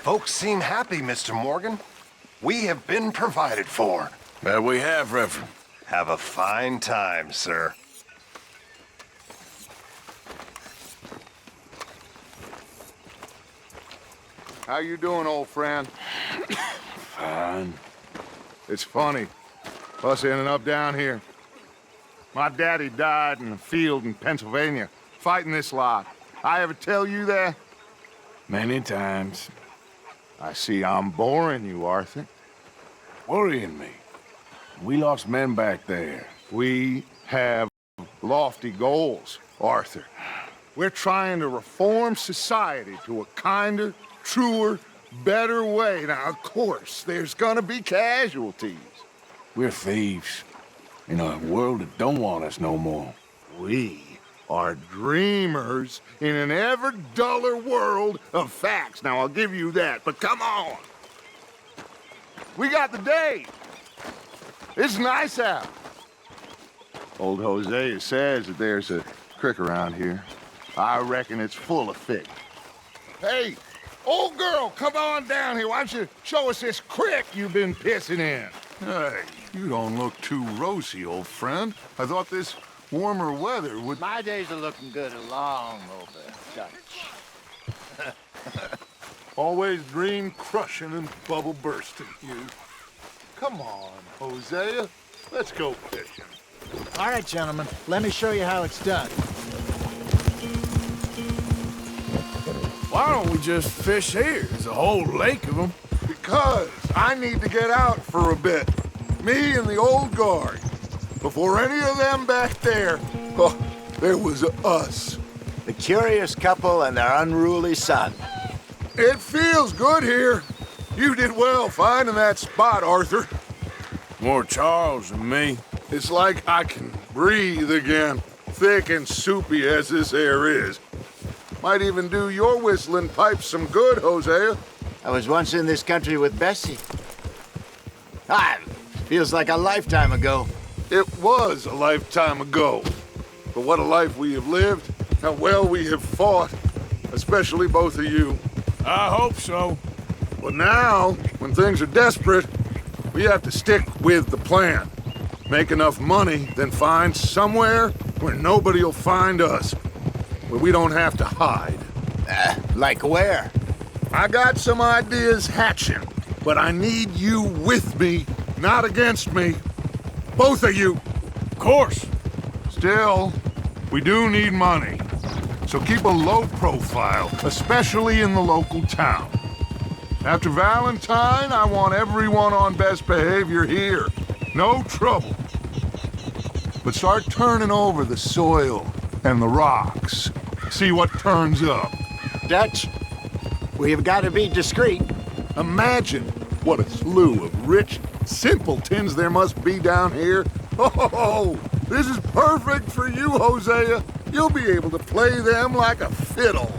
Folks seem happy, Mr. Morgan. We have been provided for. That we have, Reverend. Have a fine time, sir. How you doing, old friend? Fine. It's funny, us ending up down here. My daddy died in a field in Pennsylvania, fighting this lot. I ever tell you that? Many times. I see I'm boring you, Arthur. Worrying me. We lost men back there. We have lofty goals, Arthur. We're trying to reform society to a kinder, truer, better way. Now, of course, there's gonna be casualties. We're thieves. In a world that don't want us no more. We are dreamers in an ever duller world of facts. Now, I'll give you that, but come on. We got the day. It's nice out. Old Hosea says that there's a creek around here. I reckon it's full of fish. Hey, old girl, come on down here. Why don't you show us this creek you've been pissing in? Hey, you don't look too rosy, old friend. I thought this warmer weather would... My days are looking good along over, Dutch. Always dream crushing and bubble bursting, you. Come on, Hosea. Let's go fishing. All right, gentlemen, let me show you how it's done. Why don't we just fish here? There's a whole lake of them. Because I need to get out for a bit. Me and the old guard. Before any of them back there, oh, there was us. The curious couple and their unruly son. It feels good here. You did well finding that spot, Arthur. More Charles than me. It's like I can breathe again, thick and soupy as this air is. Might even do your whistling pipes some good, Hosea. I was once in this country with Bessie. Feels like a lifetime ago. It was a lifetime ago. But what a life we have lived, how well we have fought, especially both of you. I hope so. But now, when things are desperate, we have to stick with the plan. Make enough money, then find somewhere where nobody will find us. Where we don't have to hide. Like where? I got some ideas hatching, but I need you with me, not against me. Both of you. Of course. Still, we do need money. So keep a low profile, especially in the local town. After Valentine, I want everyone on best behavior here. No trouble. But start turning over the soil and the rocks. See what turns up. Dutch, we've got to be discreet. Imagine what a slew of rich simpletons there must be down here. Oh, this is perfect for you, Hosea. You'll be able to play them like a fiddle.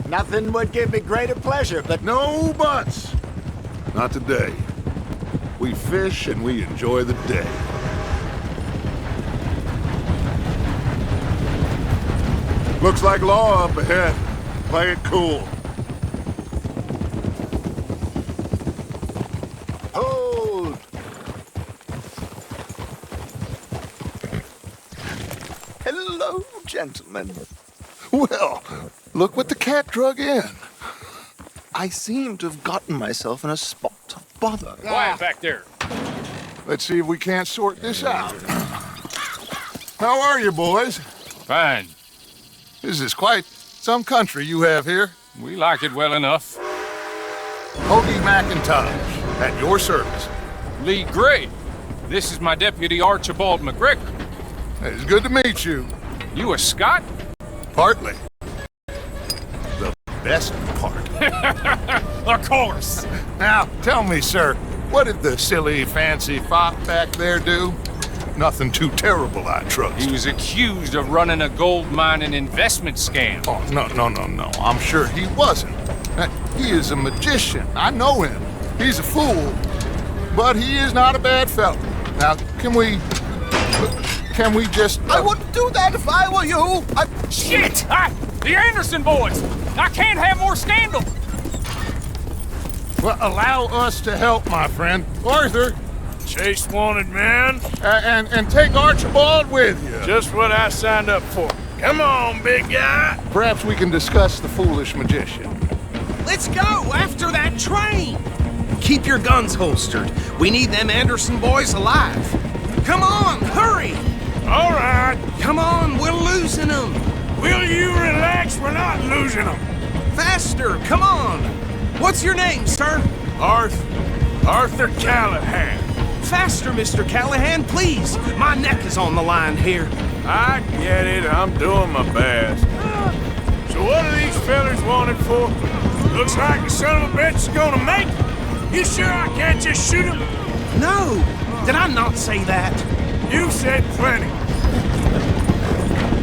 Nothing would give me greater pleasure, but No buts. Not today. We fish and we enjoy the day. Looks like law up ahead. Play it cool. hold. Hello, gentlemen. Well, look what the cat drug in. I seem to have gotten myself in a spot of bother. Quiet back there. Let's see if we can't sort this out. How are you, boys? Fine. This is quite some country you have here. We like it well enough. Hoagie McIntosh, at your service. Lee Gray. This is my deputy Archibald McGregor. It's good to meet you. You a Scot? Partly. The best part. Of course. Now, tell me, sir, what did the silly, fancy fop back there do? Nothing too terrible, I trust. He was accused of running a gold mining investment scam. Oh, no. I'm sure he wasn't. He is a magician. I know him. He's a fool. But he is not a bad fellow. Now, can we just... I wouldn't do that if I were you. Shit! The Anderson boys! I can't have more scandal! Well, allow us to help, my friend. Arthur, Chase wanted man. and take Archibald with you. Just what I signed up for. Come on, big guy. Perhaps we can discuss the foolish magician. Let's go after that train. Keep your guns holstered. We need them Anderson boys alive. Come on, hurry. All right. Come on, we're losing them. Will you relax? We're not losing them. Faster, come on. What's your name, sir? Arthur Callahan. Faster, Mr. Callahan, please. My neck is on the line here. I get it. I'm doing my best. So what are these fellas wanted for? Looks like the son of a bitch is gonna make it. You sure I can't just shoot him? No, did I not say that? You said plenty.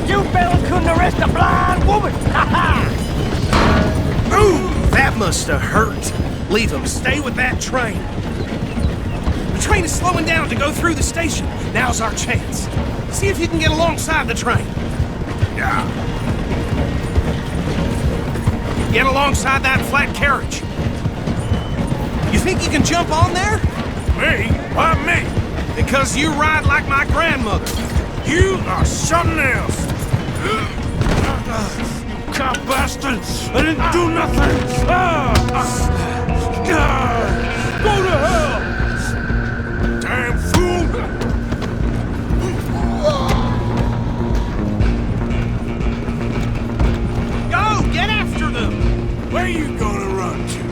You fellas couldn't arrest a blind woman! Ha ha! Ooh, that must have hurt. Leave him. Stay with that train. The train is slowing down to go through the station. Now's our chance. See if you can get alongside the train. Yeah. Get alongside that flat carriage. You think you can jump on there? Me? Why me? Because you ride like my grandmother. You are something else. You cop bastard! I didn't do nothing! Go to hell! Damn fool! Go! Get after them! Where you gonna run to?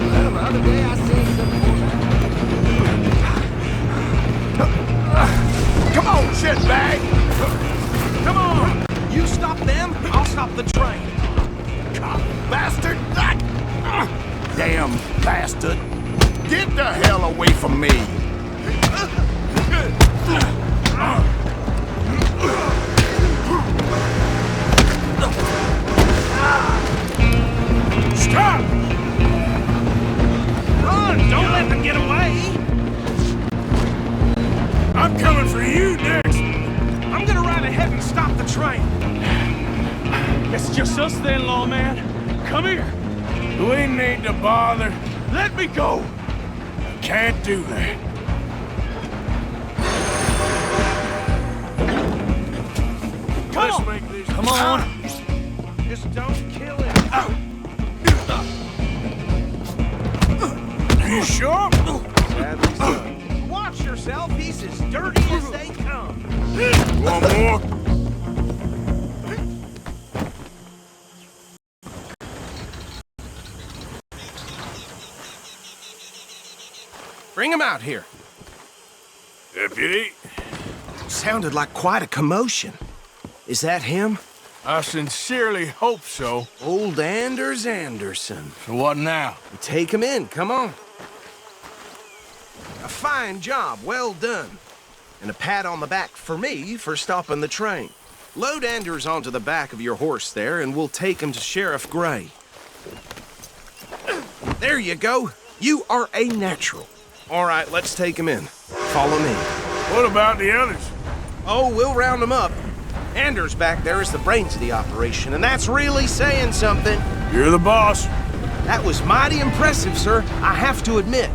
Well, the other day I seen some... Come on, shitbag! Come on! You stop them, I'll stop the train. Cop bastard! Damn bastard! Get the hell away from me! Stop! Run! Don't let them get away! I'm coming for you next! I'm gonna ride ahead and stop the train. It's just us then, lawman. Come here. We need to bother. Let me go. I can't do that. Come on. Just don't kill him. You sure? Watch yourself, he's as dirty as they come. One more. Bring him out here. Deputy, Sounded like quite a commotion. Is that him? I sincerely hope so. Old Anders Anderson. So what now? Take him in, come on. A fine job, well done. And a pat on the back for me for stopping the train. Load Anders onto the back of your horse there, and we'll take him to Sheriff Gray. There you go. You are a natural. All right, let's take him in. Follow me. What about the others? Oh, we'll round them up. Anders back there is the brains of the operation, and that's really saying something. You're the boss. That was mighty impressive, sir. I have to admit.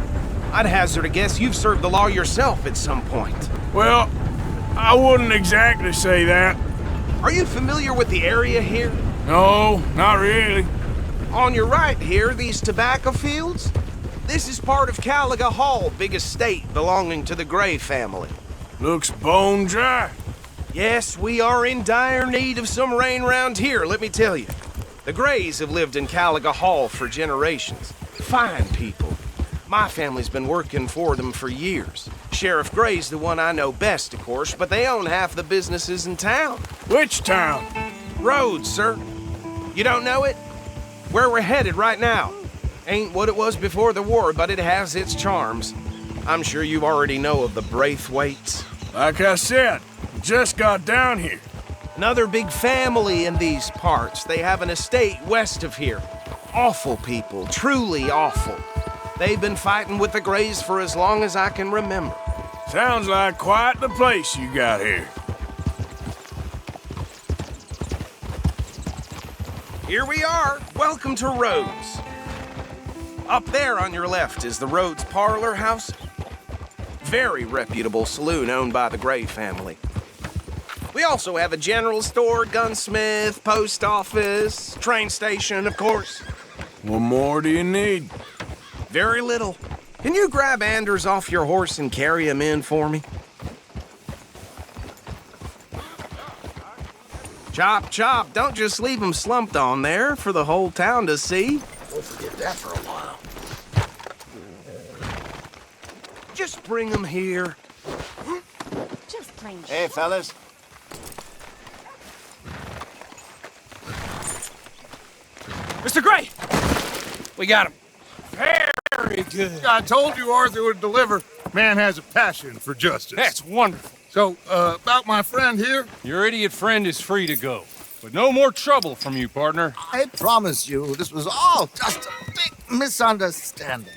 I'd hazard a guess you've served the law yourself at some point. Well, I wouldn't exactly say that. Are you familiar with the area here? No, not really. On your right here, these tobacco fields? This is part of Caliga Hall, big estate belonging to the Gray family. Looks bone dry. Yes, we are in dire need of some rain round here, let me tell you. The Grays have lived in Caliga Hall for generations. Fine people. My family's been working for them for years. Sheriff Gray's the one I know best, of course, but they own half the businesses in town. Which town? Rhodes, sir. You don't know it? Where we're headed right now. Ain't what it was before the war, but it has its charms. I'm sure you already know of the Braithwaites. Like I said, just got down here. Another big family in these parts. They have an estate west of here. Awful people, truly awful. They've been fighting with the Grays for as long as I can remember. Sounds like quite the place you got here. Here we are. Welcome to Rhodes. Up there on your left is the Rhodes Parlor House. Very reputable saloon owned by the Gray family. We also have a general store, gunsmith, post office, train station, of course. What more do you need? Very little. Can you grab Anders off your horse and carry him in for me? Chop, chop. Don't just leave him slumped on there for the whole town to see. We'll forget that for a while. Just bring him here. Just plain. Hey, fellas. Mr. Gray! We got him. Very good. I told you Arthur would deliver. Man has a passion for justice. That's wonderful. So, about my friend here? Your idiot friend is free to go. But no more trouble from you, partner. I promise you, this was all just a big misunderstanding.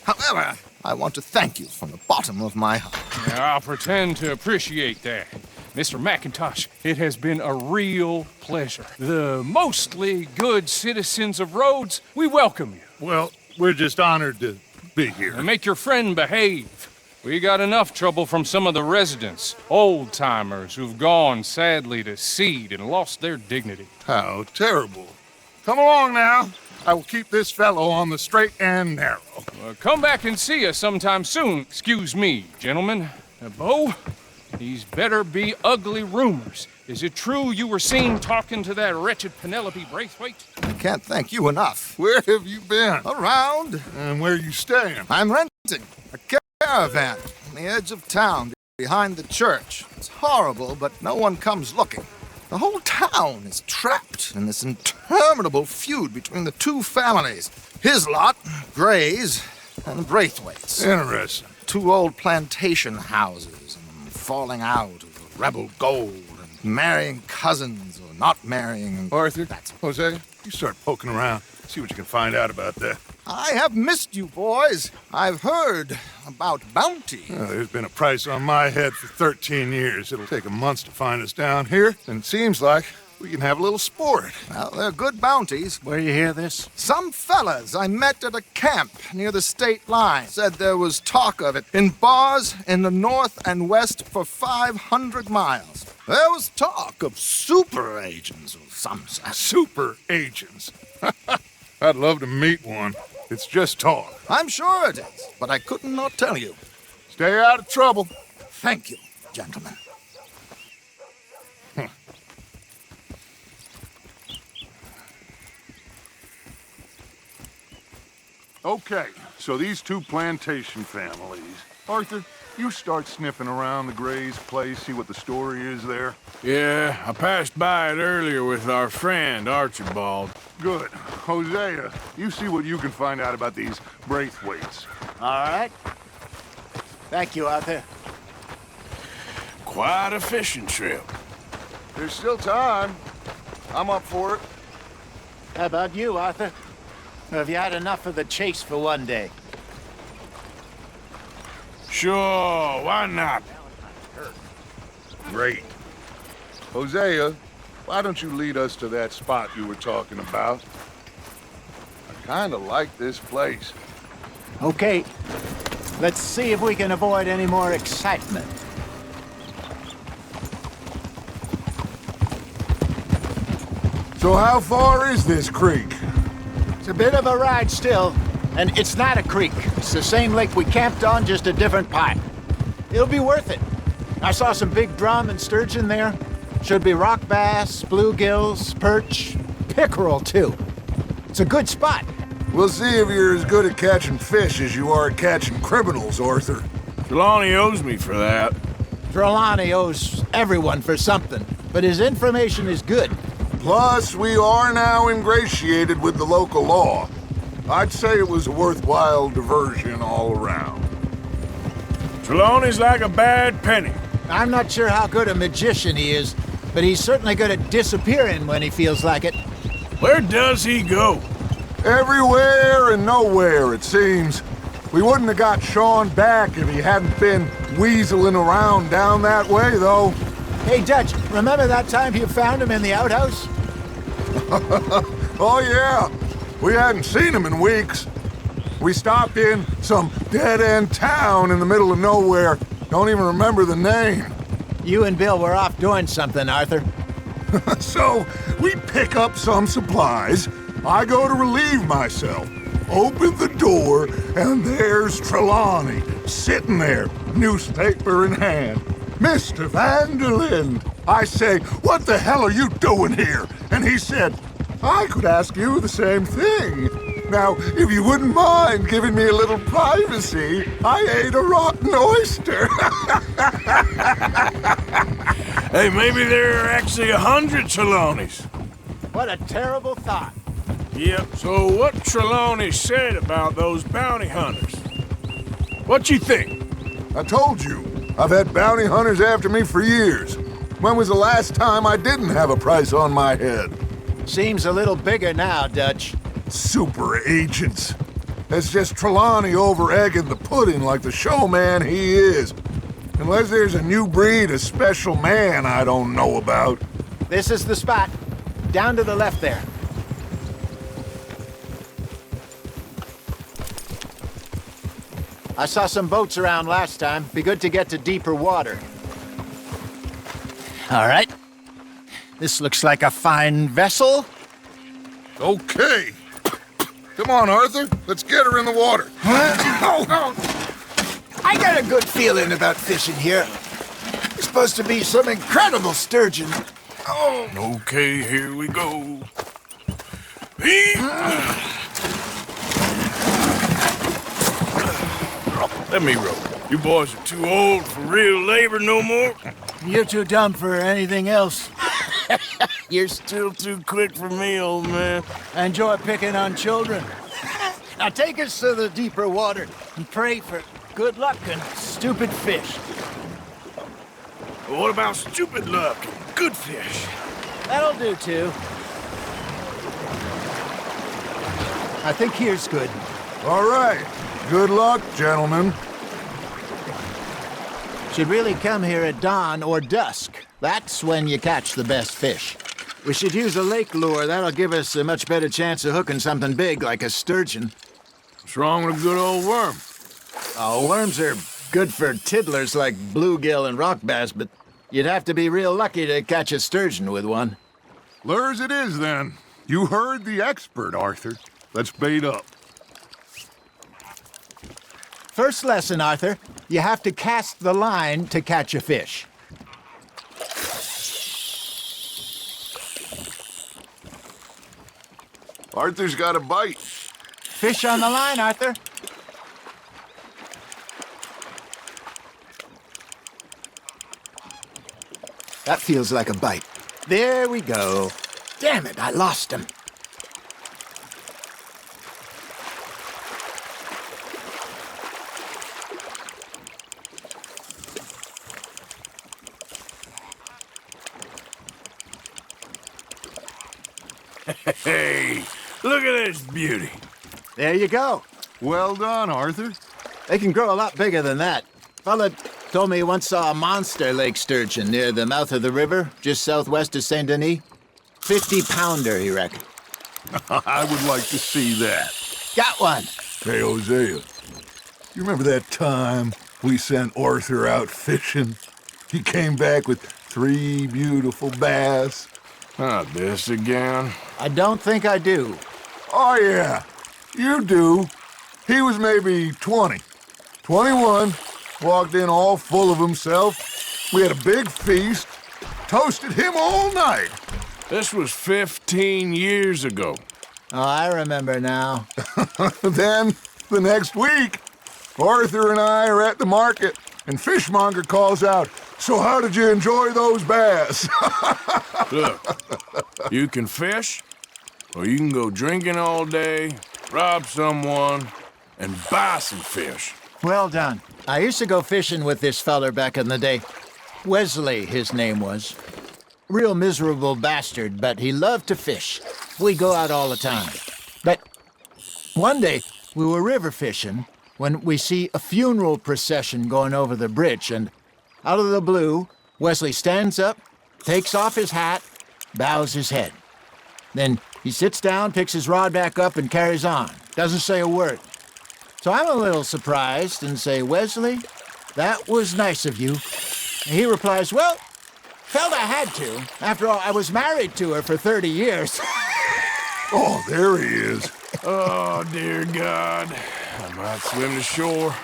However, I want to thank you from the bottom of my heart. Now, I'll pretend to appreciate that. Mr. McIntosh, it has been a real pleasure. The mostly good citizens of Rhodes, we welcome you. Well, we're just honored to be here. And make your friend behave. We got enough trouble from some of the residents, old-timers who've gone, sadly, to seed and lost their dignity. How terrible. Come along now. I will keep this fellow on the straight and narrow. Come back and see us sometime soon. Excuse me, gentlemen. Bo, these better be ugly rumors. Is it true you were seen talking to that wretched Penelope Braithwaite? I can't thank you enough. Where have you been? Around. And where you staying? I'm renting a caravan on the edge of town behind the church. It's horrible, but no one comes looking. The whole town is trapped in this interminable feud between the two families. His lot, Gray's, and the Braithwaites. Interesting. Two old plantation houses and falling out of rebel gold and marrying cousins or not marrying. Arthur, Jose, you start poking around. See what you can find out about that. I have missed you, boys. I've heard about bounty. There's been a price on my head for 13 years. It'll take a month to find us down here, and it seems like we can have a little sport. Well, they're good bounties. Where you hear this? Some fellas I met at a camp near the state line said there was talk of it in bars in the north and west for 500 miles. There was talk of super agents of some sort. Super agents. I'd love to meet one. It's just talk. I'm sure it is, but I couldn't not tell you. Stay out of trouble. Thank you, gentlemen. Okay, so these two plantation families. Arthur, you start sniffing around the Gray's place, see what the story is there. Yeah, I passed by it earlier with our friend, Archibald. Good. Hosea, you see what you can find out about these Braithwaites. All right. Thank you, Arthur. Quite a fishing trip. There's still time. I'm up for it. How about you, Arthur? Or have you had enough of the chase for one day? Sure, why not? Great. Hosea, why don't you lead us to that spot you were talking about? I kind of like this place. Okay. Let's see if we can avoid any more excitement. So how far is this creek? It's a bit of a ride still, and it's not a creek. It's the same lake we camped on, just a different part. It'll be worth it. I saw some big drum and sturgeon there. Should be rock bass, bluegills, perch, pickerel too. It's a good spot. We'll see if you're as good at catching fish as you are at catching criminals, Arthur. Trelawney owes me for that. Trelawney owes everyone for something, but his information is good. Plus, we are now ingratiated with the local law. I'd say it was a worthwhile diversion all around. Trelawney's like a bad penny. I'm not sure how good a magician he is, but he's certainly good at disappearing when he feels like it. Where does he go? Everywhere and nowhere, it seems. We wouldn't have got Sean back if he hadn't been weaseling around down that way, though. Hey, Dutch, remember that time you found him in the outhouse? Oh, yeah. We hadn't seen him in weeks. We stopped in some dead-end town in the middle of nowhere. Don't even remember the name. You and Bill were off doing something, Arthur. So, we pick up some supplies. I go to relieve myself. Open the door, and there's Trelawney, sitting there, newspaper in hand. Mr. Vanderlyn. I say, what the hell are you doing here? And he said, I could ask you the same thing. Now, if you wouldn't mind giving me a little privacy, I ate a rotten oyster. Hey, maybe there are actually 100 Trelawneys. What a terrible thought. Yep. So what Trelawney said about those bounty hunters? What you think? I told you, I've had bounty hunters after me for years. When was the last time I didn't have a price on my head? Seems a little bigger now, Dutch. Super agents. That's just Trelawney over-egging the pudding like the showman he is. Unless there's a new breed of special man I don't know about. This is the spot. Down to the left there. I saw some boats around last time. Be good to get to deeper water. All right. This looks like a fine vessel. Okay. Come on, Arthur. Let's get her in the water. I got a good feeling about fishing here. It's supposed to be some incredible sturgeon. Oh, Okay, here we go. Let me row. You boys are too old for real labor no more. You're too dumb for anything else. You're still too quick for me, old man. I enjoy picking on children. Now take us to the deeper water and pray for good luck and stupid fish. What about stupid luck and good fish? That'll do, too. I think here's good. All right. Good luck, gentlemen. Should really come here at dawn or dusk. That's when you catch the best fish. We should use a lake lure. That'll give us a much better chance of hooking something big like a sturgeon. What's wrong with a good old worm? Oh, worms are good for tiddlers like bluegill and rock bass, but you'd have to be real lucky to catch a sturgeon with one. Lures it is, then. You heard the expert, Arthur. Let's bait up. First lesson, Arthur. You have to cast the line to catch a fish. Arthur's got a bite. Fish on the line, Arthur. That feels like a bite. There we go. Damn it, I lost him. Hey, look at this beauty. There you go. Well done, Arthur. They can grow a lot bigger than that. Fella told me he once saw a monster lake sturgeon near the mouth of the river, just southwest of Saint Denis. 50-pounder, he reckoned. I would like to see that. Got one. Hey, Hosea, you remember that time we sent Arthur out fishing? He came back with 3 beautiful bass. Not this again. I don't think I do. Oh, yeah, you do. He was maybe 20. 21, walked in all full of himself. We had a big feast, toasted him all night. This was 15 years ago. Oh, I remember now. Then, the next week, Arthur and I are at the market, and Fishmonger calls out, "So how did you enjoy those bass?" Look, you can fish, or you can go drinking all day, rob someone, and buy some fish. Well done. I used to go fishing with this feller back in the day. Wesley, his name was. Real miserable bastard, but he loved to fish. We'd go out all the time. But one day, we were river fishing when we see a funeral procession going over the bridge, and out of the blue, Wesley stands up, takes off his hat, bows his head. Then He sits down, picks his rod back up, and carries on. Doesn't say a word. So I'm a little surprised and say, Wesley, that was nice of you. And he replies, well, felt I had to. After all, I was married to her for 30 years. Oh, there he is. Oh, dear God. I might swim to shore.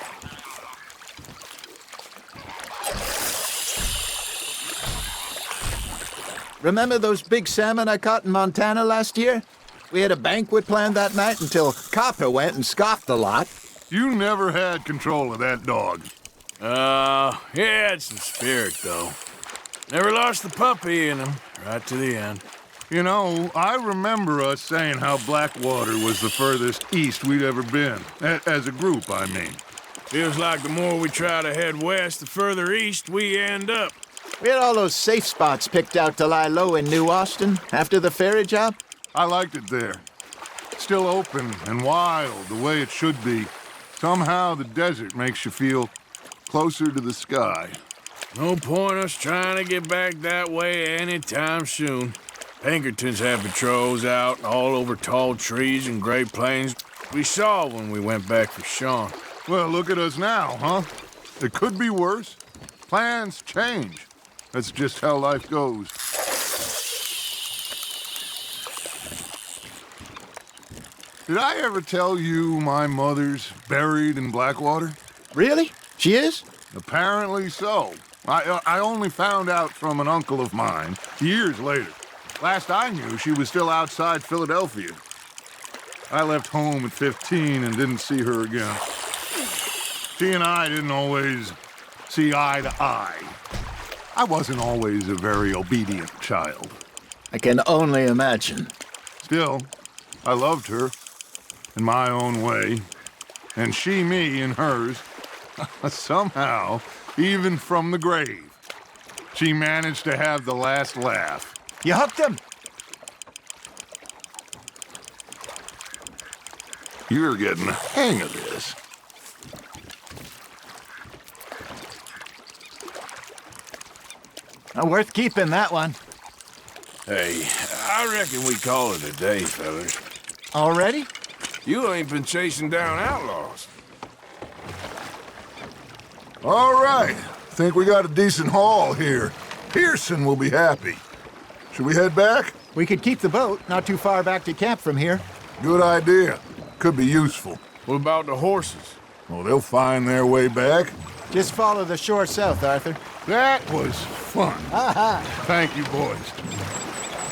Remember those big salmon I caught in Montana last year? We had a banquet planned that night until Copper went and scoffed the lot. You never had control of that dog. He had some spirit, though. Never lost the puppy in him, right to the end. You know, I remember us saying how Blackwater was the furthest east we'd ever been. As a group, I mean. Feels like the more we try to head west, the further east we end up. We had all those safe spots picked out to lie low in New Austin after the ferry job. I liked it there. Still open and wild, the way it should be. Somehow the desert makes you feel closer to the sky. No point us trying to get back that way anytime soon. Pinkertons had patrols out all over tall trees and Great Plains. We saw when we went back for Sean. Well, look at us now, huh? It could be worse. Plans change. That's just how life goes. Did I ever tell you my mother's buried in Blackwater? Really? She is? Apparently so. I only found out from an uncle of mine years later. Last I knew, she was still outside Philadelphia. I left home at 15 and didn't see her again. She and I didn't always see eye to eye. I wasn't always a very obedient child. I can only imagine. Still, I loved her in my own way, and she me in hers. Somehow, even from the grave, she managed to have the last laugh. You hooked him? You're getting the hang of this. Worth keeping, that one. Hey, I reckon we call it a day, fellas. Already? You ain't been chasing down outlaws. All right. Think we got a decent haul here. Pearson will be happy. Should we head back? We could keep the boat, not too far back to camp from here. Good idea. Could be useful. What about the horses? Well, they'll find their way back. Just follow the shore south, Arthur. That was fun. Thank you, boys.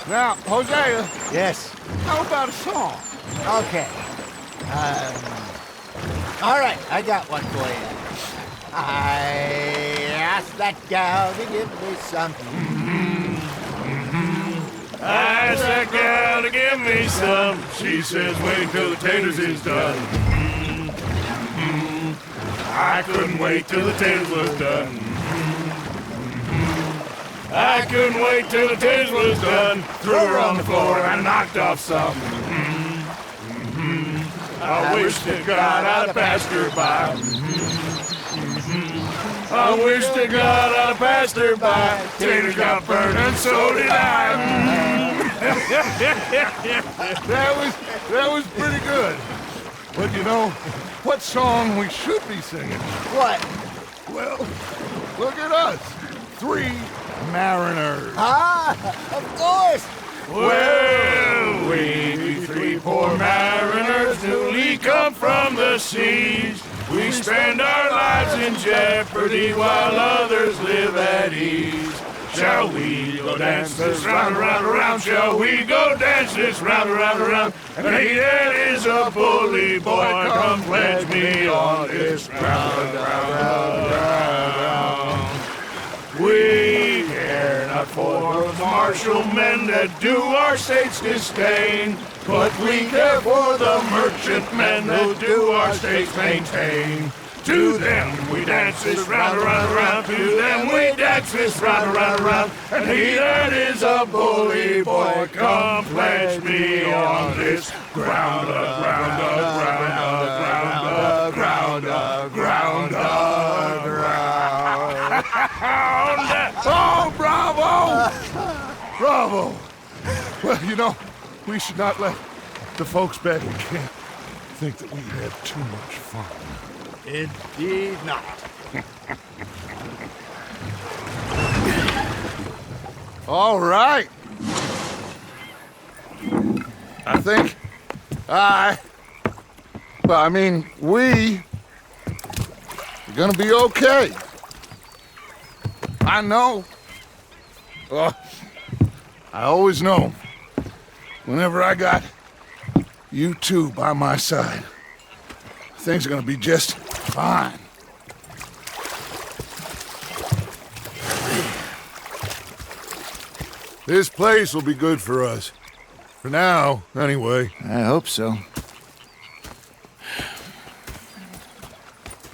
Now, Hosea, Yes. how about a song? Okay. All right, I got one for you. I asked that gal to give me something. I asked that gal to give me some. She says, wait till the taters is done. I couldn't wait till the taters was done. I couldn't wait till the taters was done. Threw her on the floor and knocked off some. I wish to God I'd have passed her by. I wish to God I'd have passed her by. Taters got burned and so did I. That was pretty good. But you know, what song we should be singing? What? Well, look at us. 3 mariners. Of course! Well, we be 3 poor mariners newly come from the seas. We spend our lives in jeopardy while others live at ease. Shall we go dance this round, around, around? Shall we go dance this round, around, around? And he that is a bully boy, come pledge me on this ground, ground. We care not for the martial men that do our states disdain, but we care for the merchant men that do our states maintain. To them we dance this round, around, around. To them we dance this round, around, around. And he that is a bully boy, come pledge me on this ground, ground, ground, ground, ground, ground. Oh, bravo! Bravo! Well, you know, we should not let the folks back in camp think that we had too much fun. Indeed not. All right. I think we are gonna be okay. I know. I always know. Whenever I got you two by my side, things are gonna be just fine. This place will be good for us. For now, anyway. I hope so.